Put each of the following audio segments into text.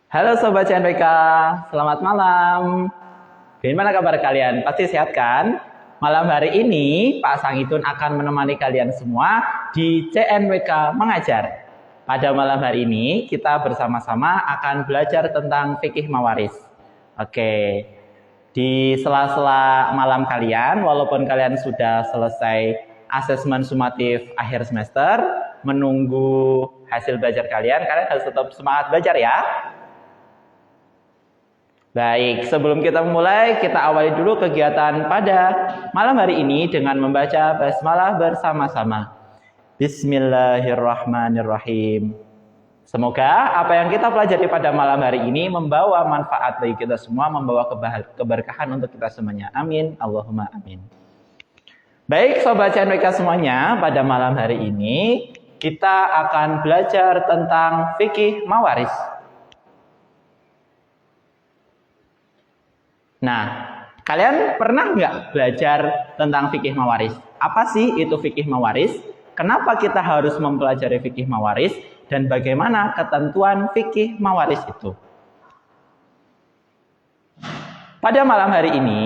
Halo Sobat CNBK, selamat malam. Gimana kabar kalian? Pasti sehat kan? Malam hari ini Pak Sangitun akan menemani kalian semua di CNBK Mengajar. Pada malam hari ini kita bersama-sama akan belajar tentang fikih mawaris. Oke, di sela-sela malam kalian, walaupun kalian sudah selesai asesmen sumatif akhir semester, menunggu hasil belajar kalian harus tetap semangat belajar ya. Baik, sebelum kita memulai, kita awali dulu kegiatan pada malam hari ini dengan membaca basmalah bersama-sama. Bismillahirrahmanirrahim. Semoga apa yang kita pelajari pada malam hari ini membawa manfaat bagi kita semua, membawa keberkahan untuk kita semuanya. Amin. Allahumma amin. Baik, Sobat CNBK semuanya, pada malam hari ini kita akan belajar tentang fikih mawaris. Nah, kalian pernah nggak belajar tentang fikih mawaris? Apa sih itu fikih mawaris? Kenapa kita harus mempelajari fikih mawaris? Dan bagaimana ketentuan fikih mawaris itu? Pada malam hari ini,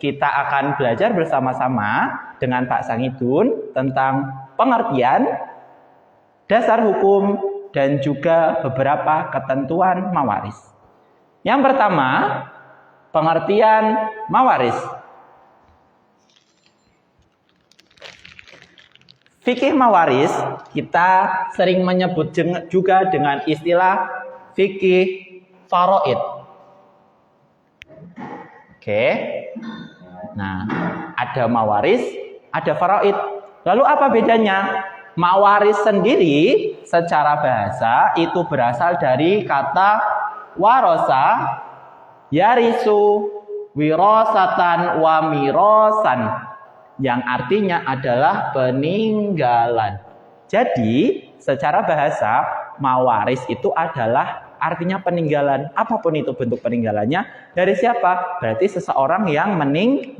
kita akan belajar bersama-sama dengan Pak Sangitun tentang pengertian, dasar hukum, dan juga beberapa ketentuan mawaris. Yang pertama, pengertian mawaris. Fikih mawaris kita sering menyebut juga dengan istilah fikih faraid. Oke. Nah, ada mawaris, ada faraid. Lalu apa bedanya? Mawaris sendiri secara bahasa itu berasal dari kata warosa, yarisu, wirosatan, wa mirosan, yang artinya adalah peninggalan. Jadi, secara bahasa, mawaris itu adalah artinya peninggalan. Apapun itu bentuk peninggalannya, dari siapa? Berarti seseorang yang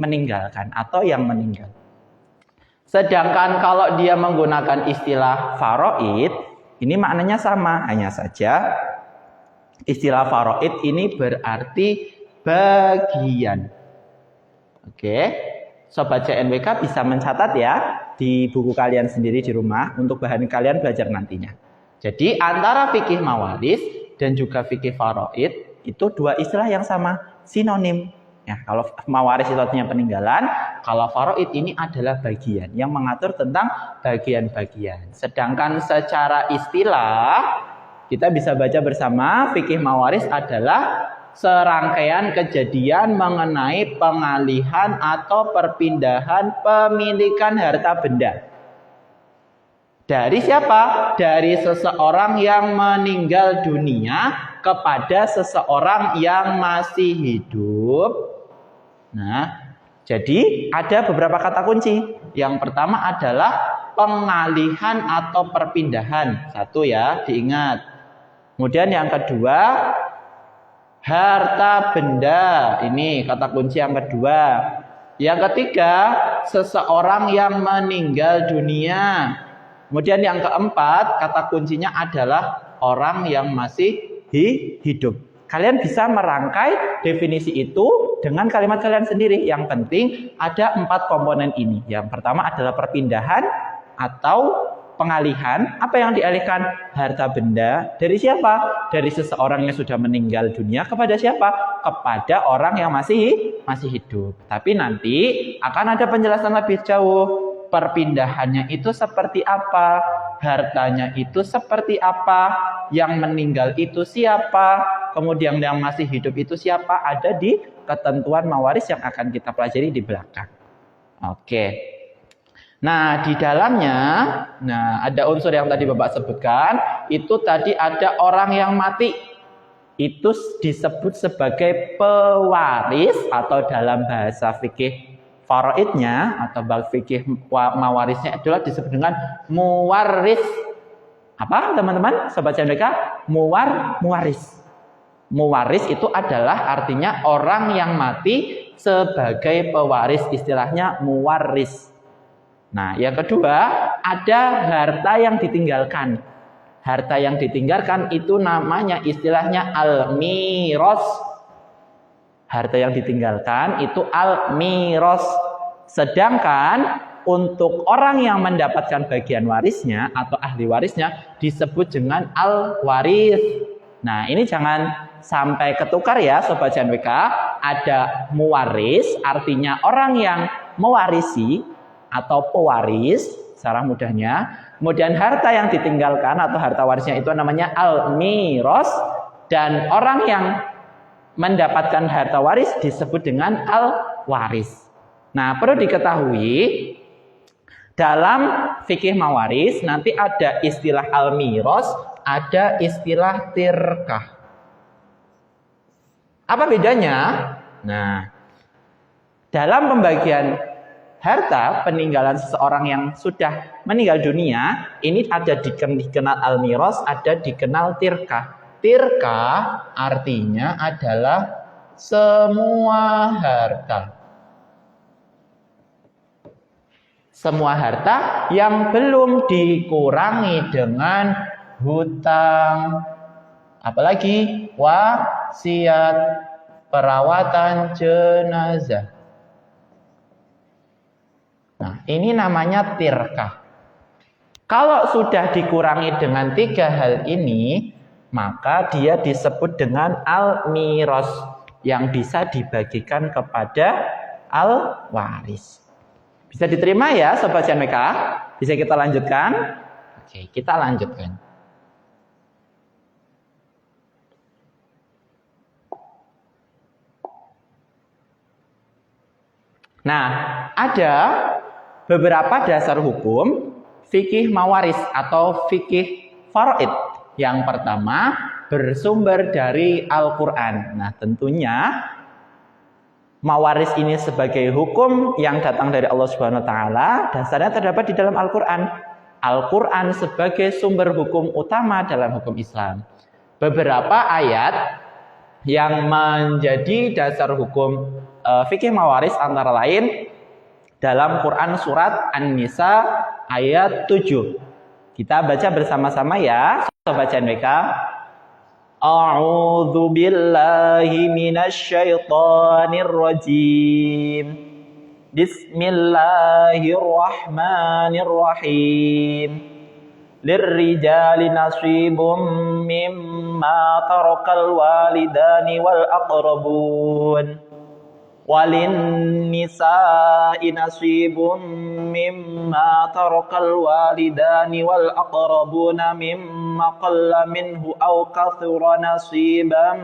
meninggalkan atau yang meninggal. Sedangkan kalau dia menggunakan istilah faraid, ini maknanya sama, hanya saja istilah faraid ini berarti bagian. Oke, Sobat CNBK bisa mencatat ya di buku kalian sendiri di rumah untuk bahan kalian belajar nantinya. Jadi antara fikih mawaris dan juga fikih faraid itu dua istilah yang sama, sinonim. Ya, kalau mawaris itu artinya peninggalan, kalau faraid ini adalah bagian yang mengatur tentang bagian-bagian. Sedangkan secara istilah kita bisa baca bersama, fikih mawaris adalah serangkaian kejadian mengenai pengalihan atau perpindahan pemilikan harta benda. Dari siapa? Dari seseorang yang meninggal dunia kepada seseorang yang masih hidup. Nah, jadi ada beberapa kata kunci. Yang pertama adalah pengalihan atau perpindahan. Satu ya, diingat. Kemudian yang kedua, harta benda. Ini kata kunci yang kedua. Yang ketiga, seseorang yang meninggal dunia. Kemudian yang keempat, kata kuncinya adalah orang yang masih hidup. Kalian bisa merangkai definisi itu dengan kalimat kalian sendiri. Yang penting ada 4 komponen ini. Yang pertama adalah perpindahan atau pengalihan. Apa yang dialihkan? Harta benda. Dari siapa? Dari seseorang yang sudah meninggal dunia kepada siapa? Kepada orang yang masih hidup. Tapi nanti akan ada penjelasan lebih jauh. Perpindahannya itu seperti apa? Hartanya itu seperti apa? Yang meninggal itu siapa? Kemudian yang masih hidup itu siapa? Ada di ketentuan mawaris yang akan kita pelajari di belakang. Oke. Nah, di dalamnya, ada unsur yang tadi Bapak sebutkan, itu tadi ada orang yang mati. Itu disebut sebagai pewaris atau dalam bahasa fikih faraidnya atau fikih mawarisnya adalah disebut dengan muwaris. Apa teman-teman? Sobat CNBK? Muwaris. Muwaris itu adalah artinya orang yang mati sebagai pewaris, istilahnya muwaris. Nah, yang kedua, ada harta yang ditinggalkan. Harta yang ditinggalkan itu namanya istilahnya al-miros. Harta yang ditinggalkan itu al-miros. Sedangkan untuk orang yang mendapatkan bagian warisnya atau ahli warisnya disebut dengan al-waris. Nah, ini jangan sampai ketukar ya Sobat JNWK. Ada muwaris, artinya orang yang mewarisi atau pewaris secara mudahnya. Kemudian harta yang ditinggalkan atau harta warisnya itu namanya al-miros. Dan orang yang mendapatkan harta waris disebut dengan al-waris. Nah, perlu diketahui dalam fikih mawaris nanti ada istilah al-miros, ada istilah tirkah. Apa bedanya? Nah, dalam pembagian harta peninggalan seseorang yang sudah meninggal dunia, ini ada dikenal al-miros, ada dikenal tirkah. Tirkah artinya adalah semua harta. Semua harta yang belum dikurangi dengan hutang, apalagi wasiat, perawatan jenazah. Nah, ini namanya tirkah. Kalau sudah dikurangi dengan 3 hal ini, maka dia disebut dengan al-miros yang bisa dibagikan kepada al-waris. Bisa diterima ya Sobat JNWK? Bisa kita lanjutkan? Oke, kita lanjutkan. Nah, ada beberapa dasar hukum fikih mawaris atau fikih faraid. Yang pertama bersumber dari Al-Quran. Nah, tentunya mawaris ini sebagai hukum yang datang dari Allah Subhanahu wa taala, dasarnya terdapat di dalam Al-Qur'an. Al-Qur'an sebagai sumber hukum utama dalam hukum Islam. Beberapa ayat yang menjadi dasar hukum fikih mawaris antara lain dalam Quran surat An-Nisa ayat 7. Kita baca bersama-sama ya, Sobat JNWK. A'udzu billahi minasyaitonir rajim. Bismillahirrahmanirrahim. Lirrijali nasibum mimma tarakal walidani wal aqrabun. Walin nisa'i nasibum mimma tarakal walidani wal aqrabuna mimma qalla minhu aw kathura nasiban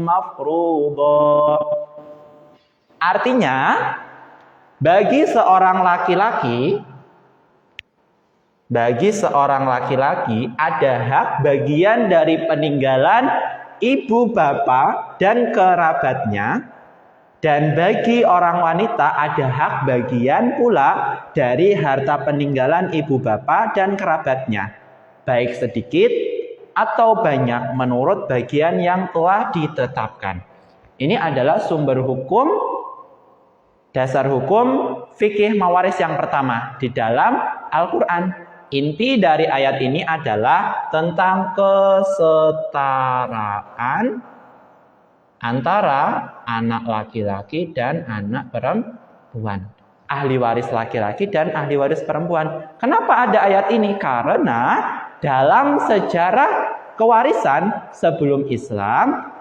mafruḍa. Artinya, bagi seorang laki-laki ada hak bagian dari peninggalan ibu bapak dan kerabatnya. Dan bagi orang wanita ada hak bagian pula dari harta peninggalan ibu bapak dan kerabatnya. Baik sedikit atau banyak menurut bagian yang telah ditetapkan. Ini adalah sumber hukum, dasar hukum fikih mawaris yang pertama di dalam Al-Quran. Inti dari ayat ini adalah tentang kesetaraan antara anak laki-laki dan anak perempuan. Ahli waris laki-laki dan ahli waris perempuan. Kenapa ada ayat ini? Karena dalam sejarah kewarisan sebelum Islam,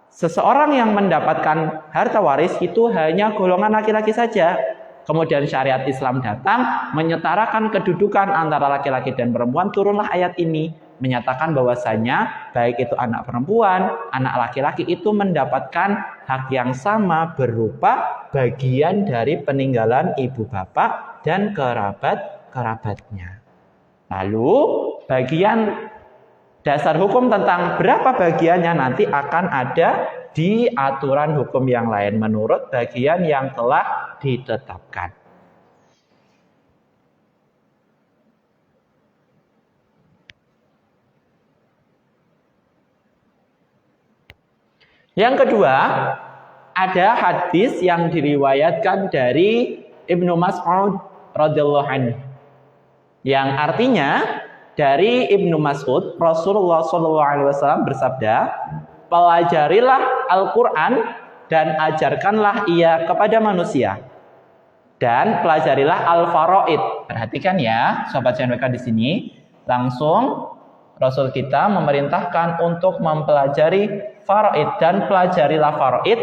seseorang yang mendapatkan harta waris itu hanya golongan laki-laki saja. Kemudian syariat Islam datang menyetarakan kedudukan antara laki-laki dan perempuan. Turunlah ayat ini menyatakan bahwasanya baik itu anak perempuan, anak laki-laki itu mendapatkan hak yang sama berupa bagian dari peninggalan ibu bapak dan kerabat-kerabatnya. Lalu bagian dasar hukum tentang berapa bagiannya nanti akan ada di aturan hukum yang lain menurut bagian yang telah ditetapkan. Yang kedua, ada hadis yang diriwayatkan dari Ibnu Mas'ud radhiyallahu anhu. Yang artinya dari Ibnu Mas'ud, Rasulullah SAW bersabda, pelajarilah Al-Quran dan ajarkanlah ia kepada manusia. Dan pelajarilah Al-Faraid. Perhatikan ya, Sobat CNWK di sini. Langsung Rasul kita memerintahkan untuk mempelajari faraid, dan pelajarilah faraid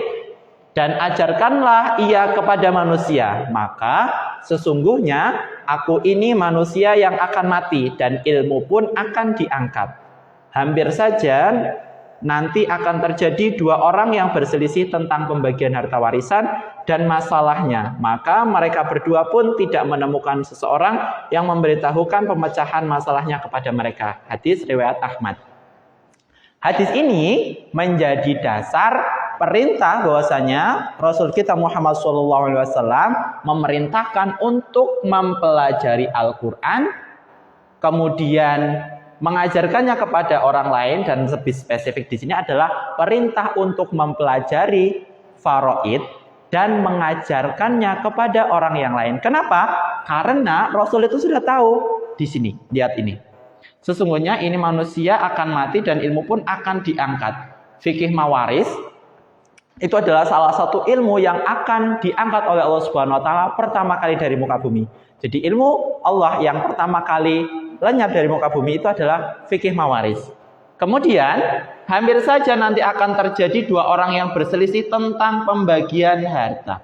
dan ajarkanlah ia kepada manusia. Maka sesungguhnya aku ini manusia yang akan mati dan ilmu pun akan diangkat. Hampir saja nanti akan terjadi dua orang yang berselisih tentang pembagian harta warisan dan masalahnya. Maka mereka berdua pun tidak menemukan seseorang yang memberitahukan pemecahan masalahnya kepada mereka. Hadis riwayat Ahmad. Hadis ini menjadi dasar perintah bahwasanya Rasul kita Muhammad SAW memerintahkan untuk mempelajari Al-Quran, kemudian mengajarkannya kepada orang lain, dan lebih spesifik di sini adalah perintah untuk mempelajari faraid dan mengajarkannya kepada orang yang lain. Kenapa? Karena Rasul itu sudah tahu di sini. Lihat ini. Sesungguhnya ini manusia akan mati dan ilmu pun akan diangkat. Fikih mawaris itu adalah salah satu ilmu yang akan diangkat oleh Allah Subhanahu wa taala pertama kali dari muka bumi. Jadi ilmu Allah yang pertama kali lenyap dari muka bumi itu adalah fikih mawaris. Kemudian hampir saja nanti akan terjadi dua orang yang berselisih tentang pembagian harta.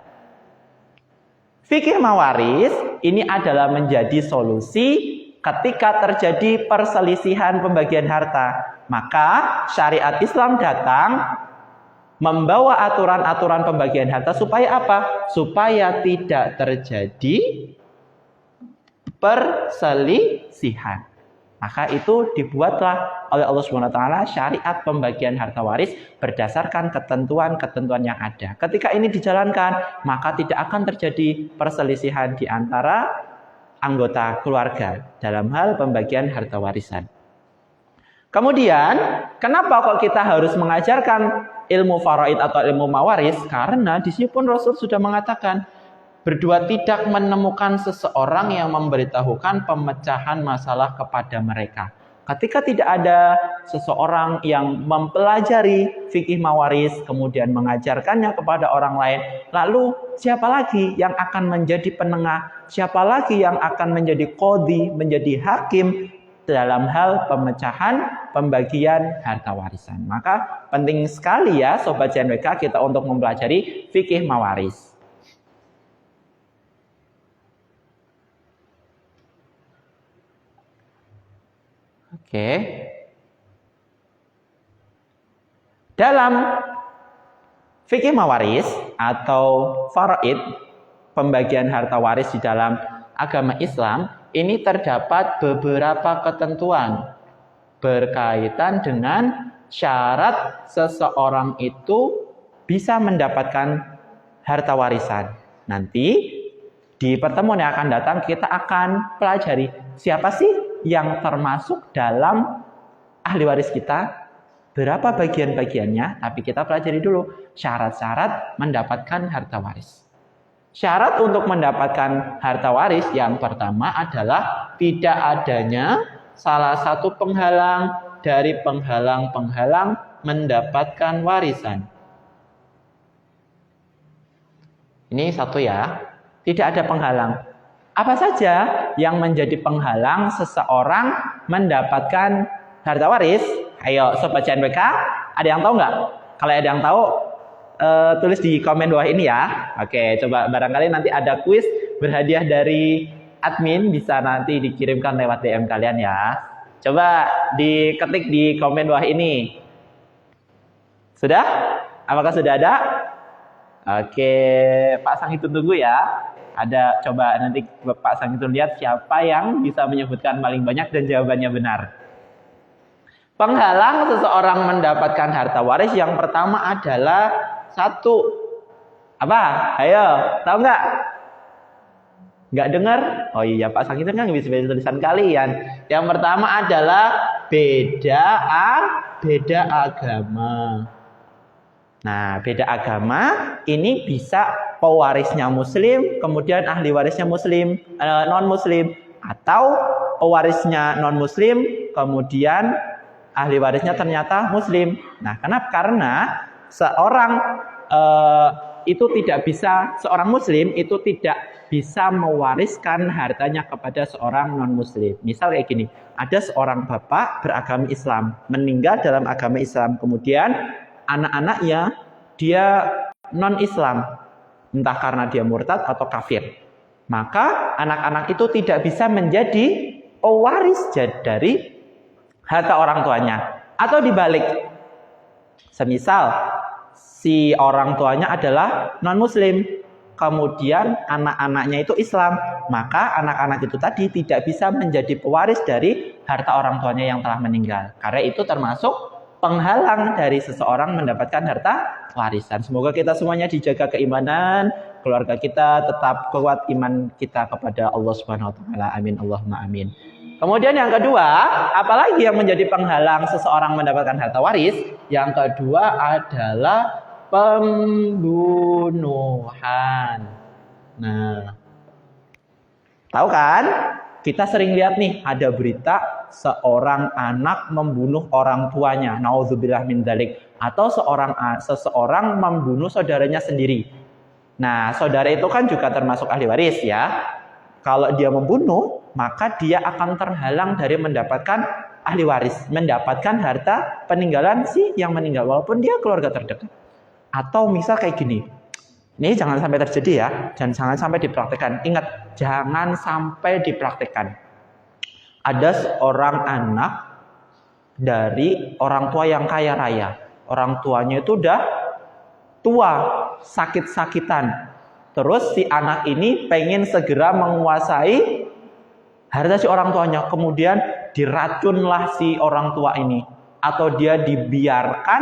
Fikih mawaris ini adalah menjadi solusi ketika terjadi perselisihan pembagian harta. Maka syariat Islam datang membawa aturan-aturan pembagian harta supaya apa? Supaya tidak terjadi perselisihan. Maka itu dibuatlah oleh Allah Subhanahu wa taala syariat pembagian harta waris berdasarkan ketentuan-ketentuan yang ada. Ketika ini dijalankan, maka tidak akan terjadi perselisihan di antara anggota keluarga dalam hal pembagian harta warisan. Kemudian, kenapa kok kita harus mengajarkan ilmu faraid atau ilmu mawaris? Karena di sini pun Rasul sudah mengatakan, berdua tidak menemukan seseorang yang memberitahukan pemecahan masalah kepada mereka. Ketika tidak ada seseorang yang mempelajari fikih mawaris, kemudian mengajarkannya kepada orang lain, lalu siapa lagi yang akan menjadi penengah? Siapa lagi yang akan menjadi qadhi, menjadi hakim dalam hal pemecahan pembagian harta warisan? Maka penting sekali ya Sobat CNWK kita untuk mempelajari fikih mawaris. Oke. Dalam fikih mawaris atau faraid, pembagian harta waris di dalam agama Islam, ini terdapat beberapa ketentuan berkaitan dengan syarat seseorang itu bisa mendapatkan harta warisan. Nanti di pertemuan yang akan datang kita akan pelajari siapa sih yang termasuk dalam ahli waris kita, berapa bagian-bagiannya, tapi kita pelajari dulu syarat-syarat mendapatkan harta waris. Syarat untuk mendapatkan harta waris yang pertama adalah tidak adanya salah satu penghalang dari penghalang-penghalang mendapatkan warisan. Ini satu ya, tidak ada penghalang. Apa saja yang menjadi penghalang seseorang mendapatkan harta waris? Ayo Sobat CNWK, ada yang tahu nggak? Kalau ada yang tahu, tulis di komen bawah ini ya. Oke, coba barangkali nanti ada kuis berhadiah dari admin, bisa nanti dikirimkan lewat DM kalian ya. Coba diketik di komen bawah ini. Sudah? Apakah sudah ada? Oke, Pak Sang itu tunggu ya. Ada, coba nanti Pak Sang itu lihat siapa yang bisa menyebutkan paling banyak dan jawabannya benar. Penghalang seseorang mendapatkan harta waris yang pertama adalah satu. Apa? Ayo, tahu nggak? Nggak dengar? Oh iya, Pak Sang itu kan bisa baca tulisan kalian. Yang pertama adalah beda agama. Nah, beda agama ini bisa pewarisnya muslim, kemudian ahli warisnya muslim, non muslim, atau pewarisnya non muslim, kemudian ahli warisnya ternyata muslim. Nah, kenapa? Karena seorang seorang muslim itu tidak bisa mewariskan hartanya kepada seorang non muslim. Misal kayak gini, ada seorang bapak beragama Islam, meninggal dalam agama Islam, kemudian anak-anaknya dia non Islam, entah karena dia murtad atau kafir. Maka anak-anak itu tidak bisa menjadi pewaris dari harta orang tuanya. Atau dibalik, semisal si orang tuanya adalah non-muslim, kemudian anak-anaknya itu Islam, maka anak-anak itu tadi tidak bisa menjadi pewaris dari harta orang tuanya yang telah meninggal. Karena itu termasuk penghalang dari seseorang mendapatkan harta warisan. Semoga kita semuanya dijaga keimanan, keluarga kita tetap kuat iman kita kepada Allah Subhanahu wa taala. Amin Allahumma amin. Kemudian yang kedua, apalagi yang menjadi penghalang seseorang mendapatkan harta waris? Yang kedua adalah pembunuhan. Nah, tahu kan? Kita sering lihat nih, ada berita seorang anak membunuh orang tuanya. Nauzubillah min dzalik. Atau seseorang membunuh saudaranya sendiri. Nah, saudara itu kan juga termasuk ahli waris ya. Kalau dia membunuh, maka dia akan terhalang dari mendapatkan ahli waris, mendapatkan harta peninggalan si yang meninggal, walaupun dia keluarga terdekat. Atau misal kayak gini, ini jangan sampai terjadi ya, dan jangan sampai dipraktikkan. Ingat, jangan sampai dipraktikkan. Ada seorang anak dari orang tua yang kaya raya. Orang tuanya itu udah tua, sakit-sakitan. Terus si anak ini pengen segera menguasai harta si orang tuanya. Kemudian diracunlah si orang tua ini. Atau dia dibiarkan,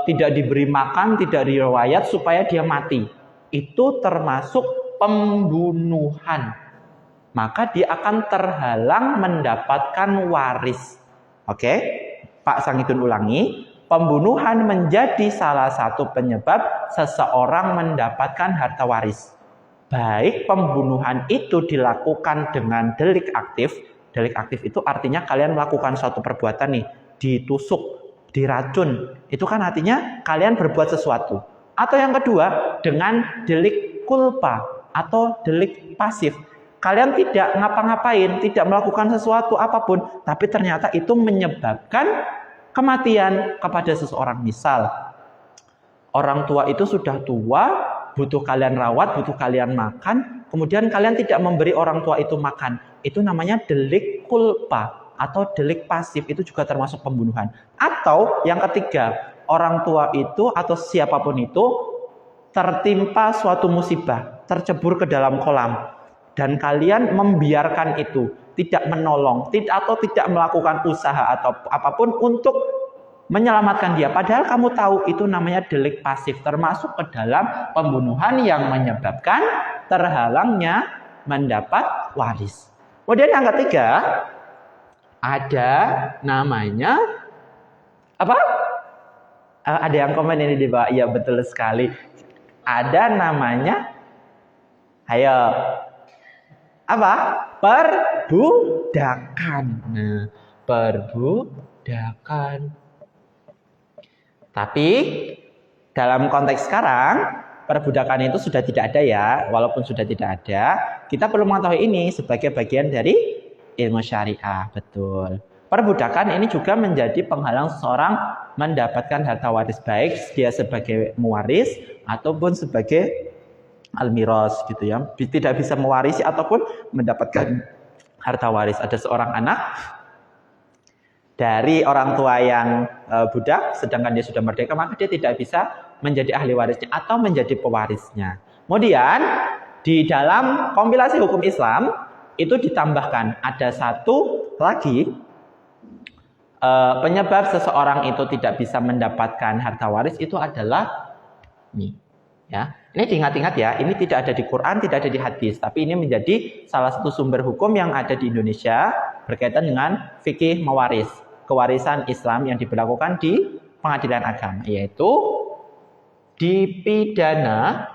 tidak diberi makan, tidak diriwayat supaya dia mati. Itu termasuk pembunuhan. Maka dia akan terhalang mendapatkan waris. Oke? Pak Sangidun ulangi. Pembunuhan menjadi salah satu penyebab seseorang mendapatkan harta waris. Baik pembunuhan itu dilakukan dengan delik aktif. Delik aktif itu artinya kalian melakukan suatu perbuatan nih, ditusuk, diracun. Itu kan artinya kalian berbuat sesuatu. Atau yang kedua, dengan delik kulpa atau delik pasif. Kalian tidak ngapa-ngapain, tidak melakukan sesuatu apapun, tapi ternyata itu menyebabkan kematian kepada seseorang. Misal, orang tua itu sudah tua, butuh kalian rawat, butuh kalian makan, kemudian kalian tidak memberi orang tua itu makan. Itu namanya delik kulpa atau delik pasif, itu juga termasuk pembunuhan. Atau yang ketiga, orang tua itu atau siapapun itu tertimpa suatu musibah, tercebur ke dalam kolam, dan kalian membiarkan itu, tidak menolong, atau tidak melakukan usaha atau apapun untuk menyelamatkan dia. Padahal kamu tahu itu namanya delik pasif, termasuk ke dalam pembunuhan yang menyebabkan terhalangnya mendapat waris. Kemudian yang ketiga, ada namanya apa? Ada yang komen ini di bawah. Iya betul sekali. Ada namanya, ayo, apa? Perbudakan. Nah, perbudakan. Tapi dalam konteks sekarang, perbudakan itu sudah tidak ada ya. Walaupun sudah tidak ada, kita perlu mengetahui ini sebagai bagian dari ilmu syariah. Betul. Perbudakan ini juga menjadi penghalang seseorang mendapatkan harta waris, baik dia sebagai mewaris ataupun sebagai al-miras gitu ya. Tidak bisa mewarisi ataupun mendapatkan harta waris. Ada seorang anak dari orang tua yang budak, sedangkan dia sudah merdeka, maka dia tidak bisa menjadi ahli warisnya atau menjadi pewarisnya. Kemudian di dalam kompilasi hukum Islam itu ditambahkan ada satu lagi penyebab seseorang itu tidak bisa mendapatkan harta waris itu adalah ini. Ya, ini diingat-ingat ya, ini tidak ada di Quran, tidak ada di hadis, tapi ini menjadi salah satu sumber hukum yang ada di Indonesia berkaitan dengan fikih mewaris, kewarisan Islam yang diberlakukan di pengadilan agama, yaitu dipidana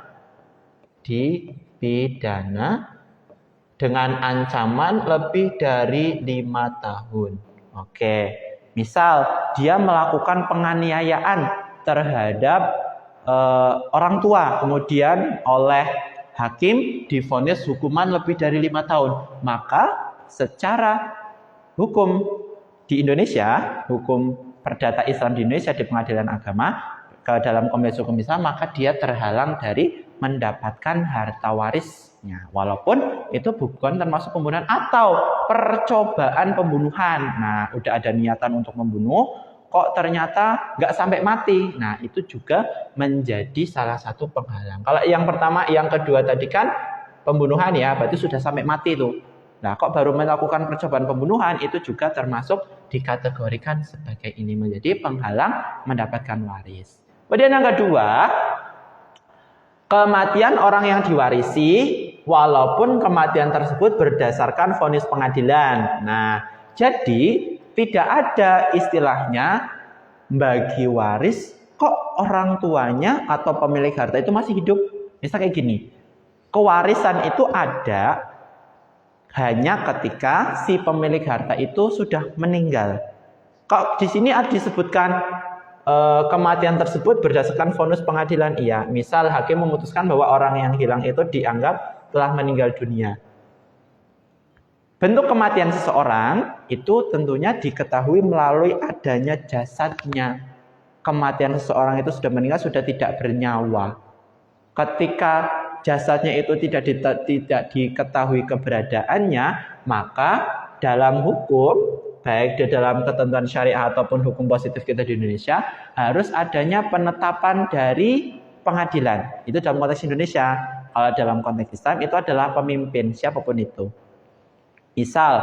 dengan ancaman lebih dari 5 tahun. Oke, misal dia melakukan penganiayaan terhadap orang tua, kemudian oleh hakim divonis hukuman lebih dari 5 tahun, maka secara hukum di Indonesia, hukum perdata Islam di Indonesia di pengadilan agama ke dalam Komisi Hukum Islam, maka dia terhalang dari mendapatkan harta warisnya, walaupun itu bukan termasuk pembunuhan atau percobaan pembunuhan. Nah, udah ada niatan untuk membunuh, kok ternyata nggak sampai mati. Nah, itu juga menjadi salah satu penghalang. Kalau yang pertama, yang kedua tadi kan pembunuhan ya, berarti sudah sampai mati tuh. Nah, kok baru melakukan percobaan pembunuhan, itu juga termasuk dikategorikan sebagai ini menjadi penghalang mendapatkan waris. Kemudian yang kedua, kematian orang yang diwarisi walaupun kematian tersebut berdasarkan vonis pengadilan. Nah, jadi tidak ada istilahnya bagi waris kok orang tuanya atau pemilik harta itu masih hidup. Misal kayak gini, kewarisan itu ada hanya ketika si pemilik harta itu sudah meninggal. Kok di sini disebutkan kematian tersebut berdasarkan vonis pengadilan? Iya, misal hakim memutuskan bahwa orang yang hilang itu dianggap telah meninggal dunia. Bentuk kematian seseorang itu tentunya diketahui melalui adanya jasadnya. Kematian seseorang itu sudah meninggal, sudah tidak bernyawa. Ketika jasadnya itu tidak diketahui keberadaannya, maka dalam hukum, baik di dalam ketentuan syariah ataupun hukum positif kita di Indonesia, harus adanya penetapan dari pengadilan. Itu dalam konteks Indonesia. Kalau dalam konteks Islam itu adalah pemimpin, siapapun itu. Misal,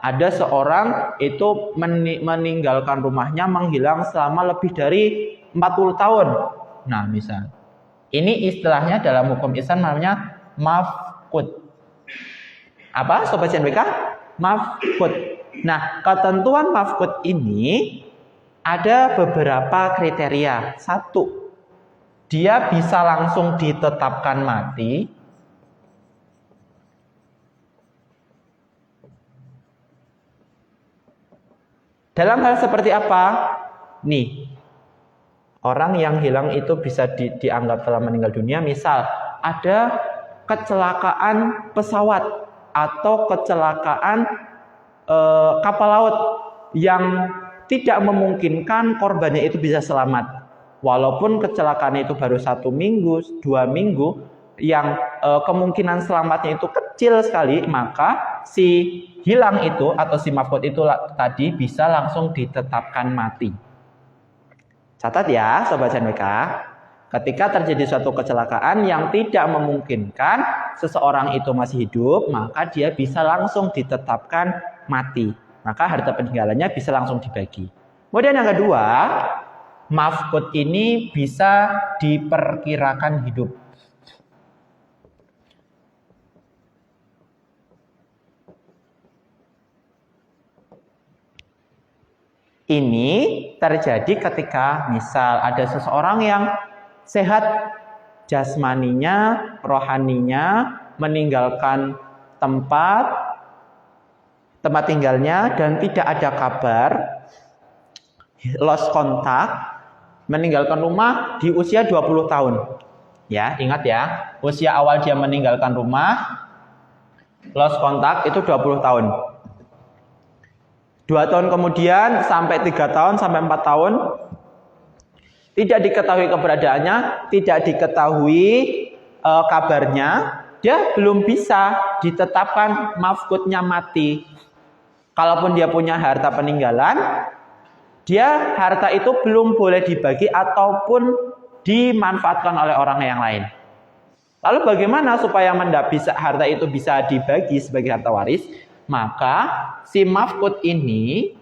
ada seorang itu meninggalkan rumahnya, menghilang selama lebih dari 40 tahun. Nah, misal. Ini istilahnya dalam hukum Islam namanya mafqud. Apa, Sobat CNBK? Mafqud. Nah, ketentuan mafqud ini ada beberapa kriteria. Satu, dia bisa langsung ditetapkan mati. Dalam hal seperti apa? Nih, orang yang hilang itu bisa dianggap telah meninggal dunia. Misal, ada kecelakaan pesawat atau kecelakaan kapal laut yang tidak memungkinkan korbannya itu bisa selamat. Walaupun kecelakaan itu baru 1 minggu, 2 minggu, yang kemungkinan selamatnya itu kecil sekali, maka si hilang itu atau si mafqud itu tadi bisa langsung ditetapkan mati. Catat ya, Sobat CNBK, ketika terjadi suatu kecelakaan yang tidak memungkinkan seseorang itu masih hidup, maka dia bisa langsung ditetapkan mati. Maka harta peninggalannya bisa langsung dibagi. Kemudian yang kedua, mafqud ini bisa diperkirakan hidup. Ini terjadi ketika misal ada seseorang yang sehat jasmaninya, rohaninya, meninggalkan tempat tinggalnya dan tidak ada kabar, lost kontak, meninggalkan rumah di usia 20 tahun. Ya, ingat ya, usia awal dia meninggalkan rumah, lost kontak itu 20 tahun. 2 tahun kemudian sampai 3 tahun sampai 4 tahun tidak diketahui keberadaannya, tidak diketahui kabarnya, dia belum bisa ditetapkan mafqudnya mati. Kalaupun dia punya harta peninggalan, dia harta itu belum boleh dibagi ataupun dimanfaatkan oleh orang yang lain. Lalu bagaimana supaya harta itu bisa dibagi sebagai harta waris? Maka si mafqud ini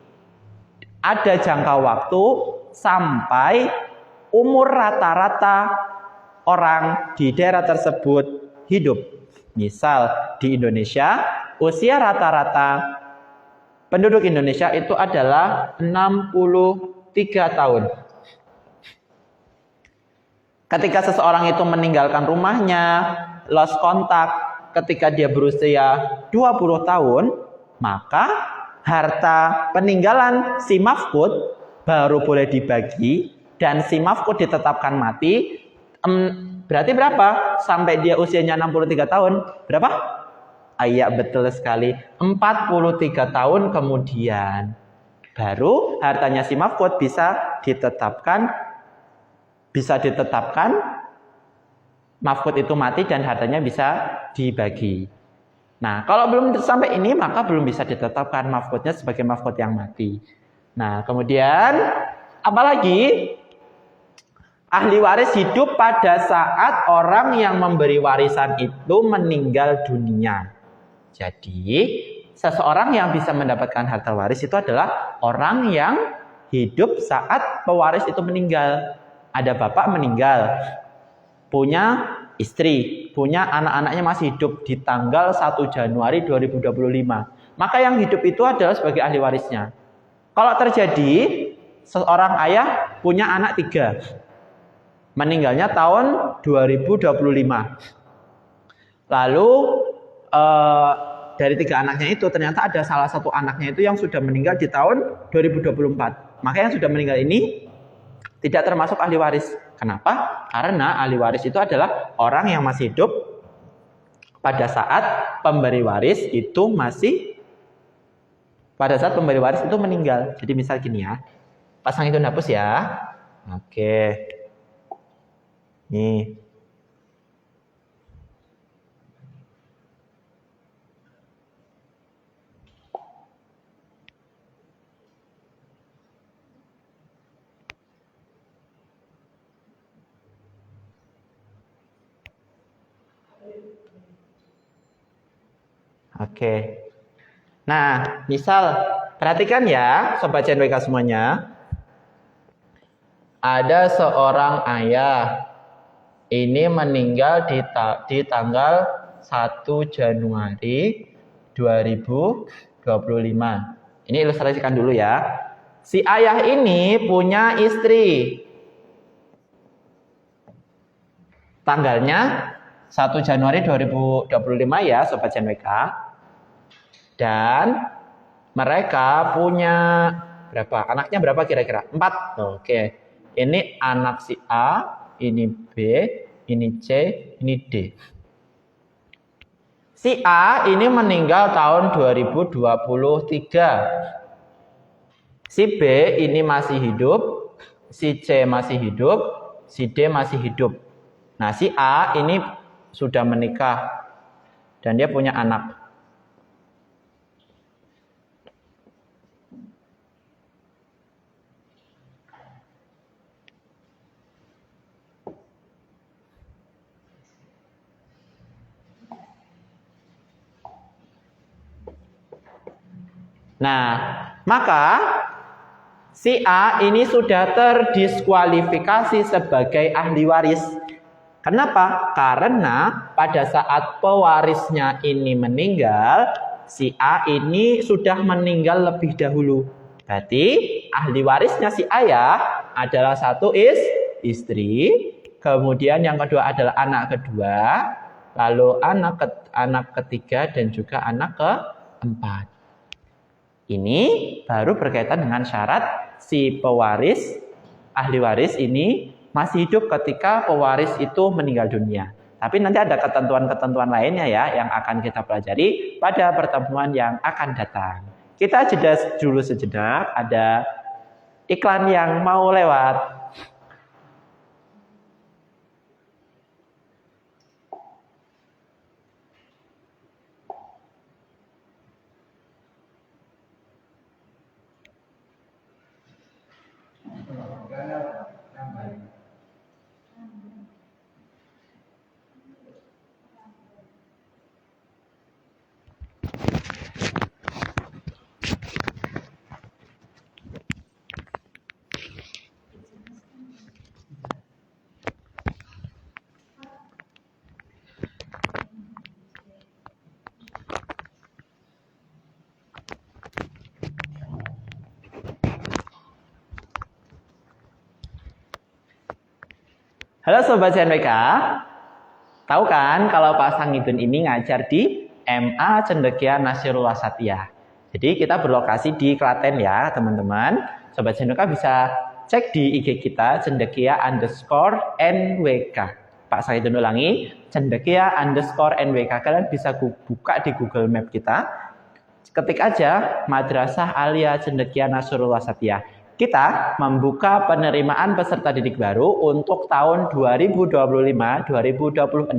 ada jangka waktu sampai umur rata-rata orang di daerah tersebut hidup. Misal di Indonesia, usia rata-rata penduduk Indonesia itu adalah 63 tahun. Ketika seseorang itu meninggalkan rumahnya, lost kontak, ketika dia berusia 20 tahun, maka harta peninggalan si mafqud baru boleh dibagi dan si mafqud ditetapkan mati. Berarti berapa? Sampai dia usianya 63 tahun. Berapa? Iya, betul sekali. 43 tahun kemudian baru hartanya si mafqud bisa ditetapkan mafqud itu mati dan hartanya bisa dibagi. Nah, kalau belum sampai ini maka belum bisa ditetapkan mafqudnya sebagai mafqud yang mati. Nah, kemudian apalagi ahli waris hidup pada saat orang yang memberi warisan itu meninggal dunia. Jadi, seseorang yang bisa mendapatkan harta waris itu adalah orang yang hidup saat pewaris itu meninggal. Ada bapak meninggal, punya istri, punya anak-anaknya masih hidup di tanggal 1 Januari 2025. Maka yang hidup itu adalah sebagai ahli warisnya. Kalau terjadi seorang ayah punya anak 3, meninggalnya tahun 2025. Lalu dari 3 anaknya itu ternyata ada salah satu anaknya itu yang sudah meninggal di tahun 2024. Maka yang sudah meninggal ini tidak termasuk ahli waris. Kenapa? Karena ahli waris itu adalah orang yang masih hidup pada saat pemberi waris itu meninggal. Jadi misal gini ya. Pasang itu hapus ya. Oke. Nih. Oke. Nah, misal perhatikan ya, sobat CNWK semuanya. Ada seorang ayah ini meninggal di tanggal 1 Januari 2025. Ini ilustrasikan dulu ya. Si ayah ini punya istri. Tanggalnya 1 Januari 2025 ya, sobat CNWK. Dan mereka punya berapa? Anaknya berapa kira-kira? 4. Oke. Ini anak si A, ini B, ini C, ini D. Si A ini meninggal tahun 2023. Si B ini masih hidup, si C masih hidup, si D masih hidup. Nah, si A ini sudah menikah dan dia punya anak. Nah, maka si A ini sudah terdiskualifikasi sebagai ahli waris. Kenapa? Karena pada saat pewarisnya ini meninggal, si A ini sudah meninggal lebih dahulu. Berarti ahli warisnya si ayah adalah satu istri, kemudian yang kedua adalah anak kedua, lalu anak ketiga dan juga anak keempat. Ini baru berkaitan dengan syarat si pewaris, ahli waris ini masih hidup ketika pewaris itu meninggal dunia. Tapi nanti ada ketentuan-ketentuan lainnya ya yang akan kita pelajari pada pertemuan yang akan datang. Kita jeda dulu sejenak, ada iklan yang mau lewat. Halo Sobat CNWK. Tahu kan kalau Pak Sangidun ini ngajar di MA Cendekia Nasrullah Satya. Jadi kita berlokasi di Klaten ya teman-teman. Sobat Cendekia bisa cek di IG kita cendekia_NWK. Pak Sangidun ulangi, cendekia_NWK. Kalian bisa buka di Google Map kita. Ketik aja Madrasah Alia Cendekia Nasrullah Satya. Kita membuka penerimaan peserta didik baru untuk tahun 2025-2026.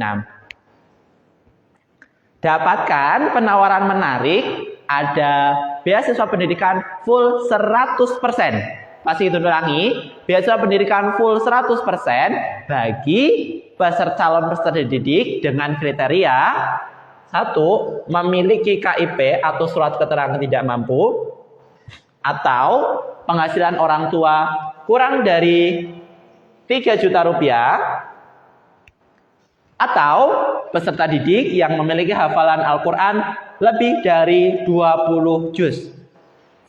Dapatkan penawaran menarik, ada beasiswa pendidikan full 100%. Pasti itu ulangi, beasiswa pendidikan full 100% bagi calon peserta didik dengan kriteria 1. Memiliki KIP atau surat keterangan tidak mampu, atau penghasilan orang tua kurang dari 3 juta rupiah, atau peserta didik yang memiliki hafalan Al-Quran lebih dari 20 juz.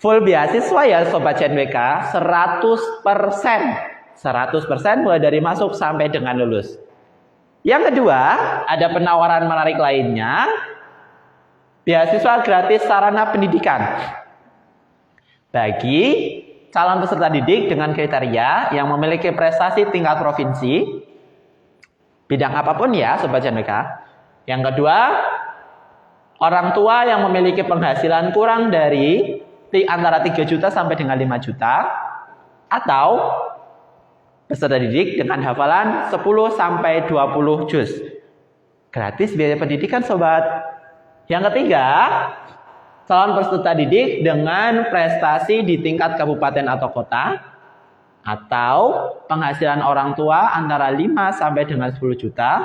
Full beasiswa ya Sobat CNWK, 100%. 100% mulai dari masuk sampai dengan lulus. Yang kedua, ada penawaran menarik lainnya, beasiswa gratis sarana pendidikan bagi calon peserta didik dengan kriteria yang memiliki prestasi tingkat provinsi, bidang apapun ya Sobat CNWK. Yang kedua, orang tua yang memiliki penghasilan kurang dari antara 3 juta sampai dengan 5 juta, atau peserta didik dengan hafalan 10 sampai 20 juz. Gratis biaya pendidikan Sobat. Yang ketiga, calon peserta didik dengan prestasi di tingkat kabupaten atau kota, atau penghasilan orang tua antara 5 sampai dengan 10 juta,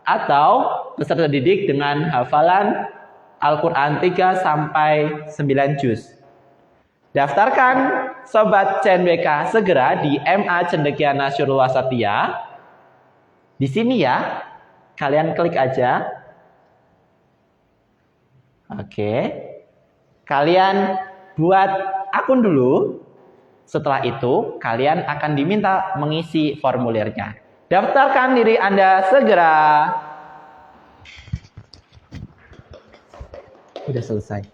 atau peserta didik dengan hafalan Al-Quran 3 sampai 9 juz. Daftarkan Sobat CNWK segera di MA Cendekia Nasrullah Satya. Di sini ya, kalian klik aja. Oke. Kalian buat akun dulu. Setelah itu, kalian akan diminta mengisi formulirnya. Daftarkan diri Anda segera. Udah selesai.